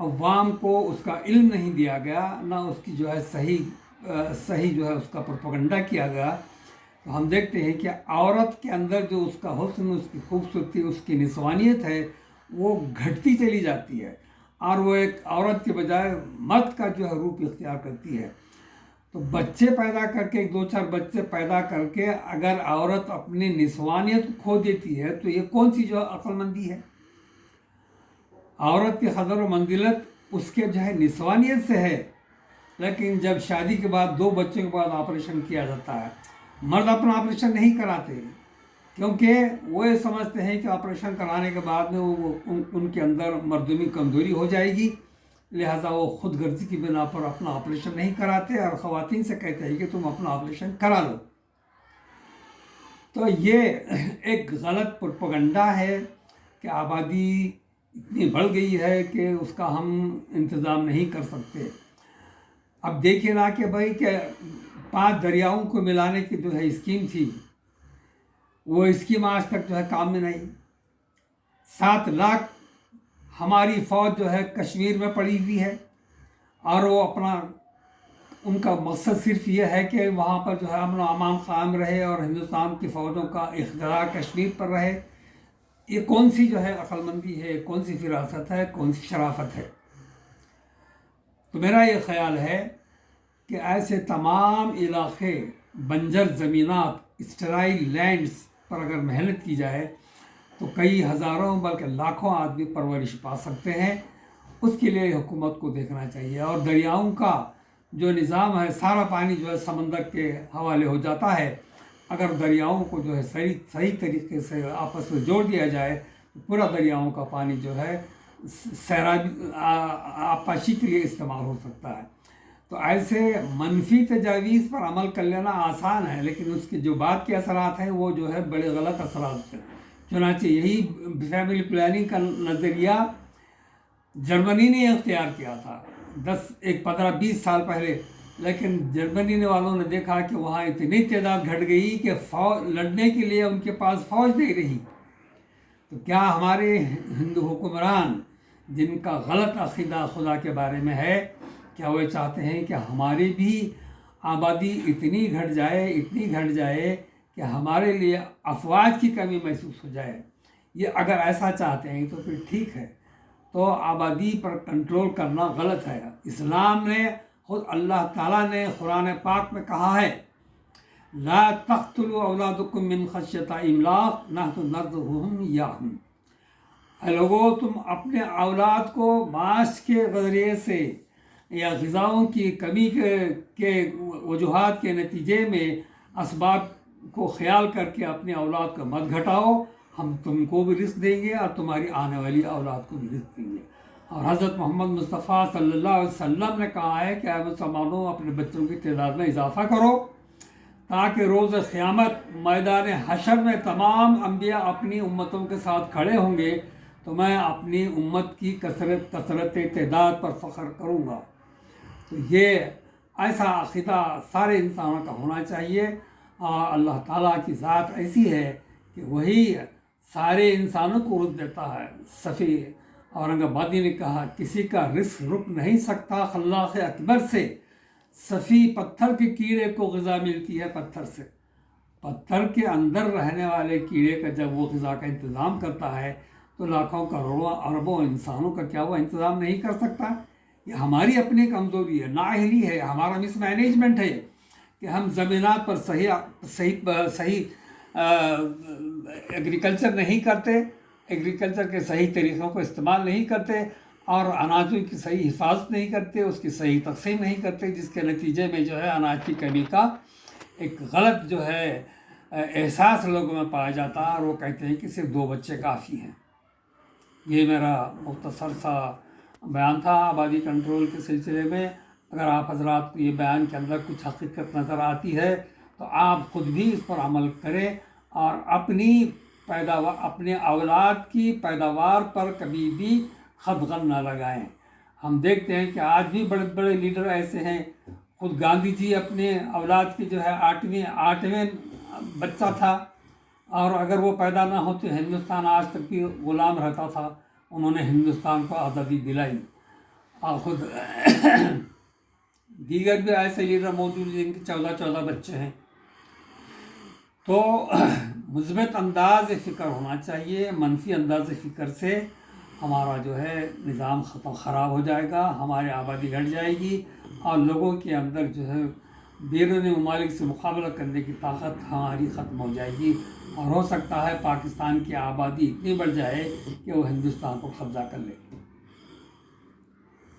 عوام کو اس کا علم نہیں دیا گیا، نہ اس کی جو ہے صحیح جو ہے اس کا پروپیگنڈا کیا گیا، تو ہم دیکھتے ہیں کہ عورت کے اندر جو اس کا حسن، اس کی خوبصورتی، اس کی نسوانیت ہے وہ گھٹتی چلی جاتی ہے، اور وہ ایک عورت کے بجائے مرد کا جو ہے روپ اختیار کرتی ہے۔ تو بچے پیدا کر کے، 2-4 بچے پیدا کر کے اگر عورت اپنی نسوانیت کھو دیتی ہے تو یہ کون سی جو ہے عقل مندی ہے؟ عورت کی قدر و منزلت اس کے جو ہے نسوانیت سے ہے، لیکن جب شادی کے بعد 2 بچوں کے بعد آپریشن کیا جاتا ہے، مرد اپنا آپریشن نہیں کراتے، کیونکہ وہ یہ سمجھتے ہیں کہ آپریشن کرانے کے بعد میں ان کے اندر مردمی کمزوری ہو جائے گی، لہٰذا وہ خود غرضی کی بنا پر اپنا آپریشن نہیں کراتے اور خواتین سے کہتے ہیں کہ تم اپنا آپریشن کرا لو۔ تو یہ ایک غلط پروپیگنڈا ہے کہ آبادی اتنی بڑھ گئی ہے کہ اس کا ہم انتظام نہیں کر سکتے۔ اب دیکھیے نا کہ بھائی کہ 5 دریاؤں کو ملانے کی جو ہے اسکیم تھی، وہ اسکیم آج تک جو ہے کام میں نہیں۔ 7 لاکھ ہماری فوج جو ہے کشمیر میں پڑی ہوئی ہے، اور وہ ان کا مقصد صرف یہ ہے کہ وہاں پر جو ہے امن و امان قائم رہے اور ہندوستان کی فوجوں کا اقتدار کشمیر پر رہے۔ یہ کون سی جو ہے عقل مندی ہے، کون سی فراست ہے، کون سی شرافت ہے؟ تو میرا یہ خیال ہے کہ ایسے تمام علاقے، بنجر زمینات، اسٹرائل لینڈز پر اگر محنت کی جائے تو کئی ہزاروں بلکہ لاکھوں آدمی پرورش پا سکتے ہیں۔ اس کے لیے حکومت کو دیکھنا چاہیے، اور دریاؤں کا جو نظام ہے، سارا پانی جو ہے سمندر کے حوالے ہو جاتا ہے۔ اگر دریاؤں کو جو ہے صحیح طریقے سے آپس میں جوڑ دیا جائے تو پورا دریاؤں کا پانی جو ہے سیرابی آبپاشی کے لیے استعمال ہو سکتا ہے۔ تو ایسے منفی تجاویز پر عمل کر لینا آسان ہے، لیکن اس کے جو بعد کے اثرات ہیں وہ جو ہے بڑے غلط اثرات ہیں۔ چنانچہ یہی فیملی پلاننگ کا نظریہ جرمنی نے اختیار کیا تھا 15-20 سال پہلے، لیکن جرمنی والوں نے دیکھا کہ وہاں اتنی تعداد گھٹ گئی کہ لڑنے کے لیے ان کے پاس فوج نہیں رہی۔ تو کیا ہمارے ہندو حکمران، جن کا غلط عقیدہ خدا کے بارے میں ہے، کیا وہ چاہتے ہیں کہ ہماری بھی آبادی اتنی گھٹ جائے کہ ہمارے لیے افواج کی کمی محسوس ہو جائے؟ یہ اگر ایسا چاہتے ہیں تو پھر ٹھیک ہے، تو آبادی پر کنٹرول کرنا غلط ہے۔ اسلام نے، خود اللہ تعالیٰ نے قرآن پاک میں کہا ہے، لا تقتلوا اولادکم من خشیۃ املاق نحن نرزقهم ایاکم۔ اے لوگو، تم اپنے اولاد کو معاش کے ذریعے سے یا غذاؤں کی کمی کے وجوہات کے نتیجے میں اسباب کو خیال کر کے اپنے اولاد کو مت گھٹاؤ، ہم تم کو بھی رزق دیں گے اور تمہاری آنے والی اولاد کو بھی رزق دیں گے۔ اور حضرت محمد مصطفیٰ صلی اللہ علیہ وسلم نے کہا ہے کہ اے مسلمانوں، اپنے بچوں کی تعداد میں اضافہ کرو، تاکہ روز قیامت میدان حشر میں تمام انبیاء اپنی امتوں کے ساتھ کھڑے ہوں گے تو میں اپنی امت کی کثرت تعداد پر فخر کروں گا۔ تو یہ ایسا عقیدہ سارے انسانوں کا ہونا چاہیے، اور اللہ تعالیٰ کی ذات ایسی ہے کہ وہی سارے انسانوں کو رزق دیتا ہے۔ صفی اورنگ آبادی نے کہا، کسی کا رزق رک نہیں سکتا خلاق اکبر سے، صفی پتھر کے کیڑے کو غذا ملتی ہے پتھر سے۔ پتھر کے اندر رہنے والے کیڑے کا جب وہ غذا کا انتظام کرتا ہے تو لاکھوں کروڑوں اربوں انسانوں کا کیا وہ انتظام نہیں کر سکتا؟ یہ ہماری اپنی کمزوری ہے، نااہلی ہے، ہمارا مس مینجمنٹ ہے کہ ہم زمینات پر صحیح ایگریکلچر نہیں کرتے، ایگریکلچر کے صحیح طریقوں کو استعمال نہیں کرتے، اور اناجوں کی صحیح حفاظت نہیں کرتے، اس کی صحیح تقسیم نہیں کرتے، جس کے نتیجے میں جو ہے اناج کی کمی کا ایک غلط جو ہے احساس لوگوں میں پایا جاتا ہے، اور وہ کہتے ہیں کہ صرف 2 بچے کافی ہیں۔ یہ میرا مختصر سا بیان تھا آبادی کنٹرول کے سلسلے میں۔ اگر آپ حضرات کو یہ بیان کے اندر کچھ حقیقت نظر آتی ہے تو آپ خود بھی اس پر عمل کریں، اور اپنے اولاد کی پیداوار پر کبھی بھی خدغن نہ لگائیں۔ ہم دیکھتے ہیں کہ آج بھی بڑے بڑے لیڈر ایسے ہیں، خود گاندھی جی اپنے اولاد کی جو ہے 8ویں بچہ تھا، اور اگر وہ پیدا نہ ہوتے ہندوستان آج تک بھی غلام رہتا تھا۔ انہوں نے ہندوستان کو آزادی دلائی، اور خود دیگر بھی ایسے لیڈر موجود ہیں جن کے 14 بچے ہیں. تو مثبت انداز فکر ہونا چاہیے. منفی انداز فکر سے ہمارا جو ہے نظام خراب ہو جائے گا، ہماری آبادی گھٹ جائے گی، اور لوگوں کے اندر جو ہے بیرونی ممالک سے مقابلہ کرنے کی طاقت ہماری ختم ہو جائے گی، اور ہو سکتا ہے پاکستان کی آبادی اتنی بڑھ جائے کہ وہ ہندوستان کو قبضہ کر لے.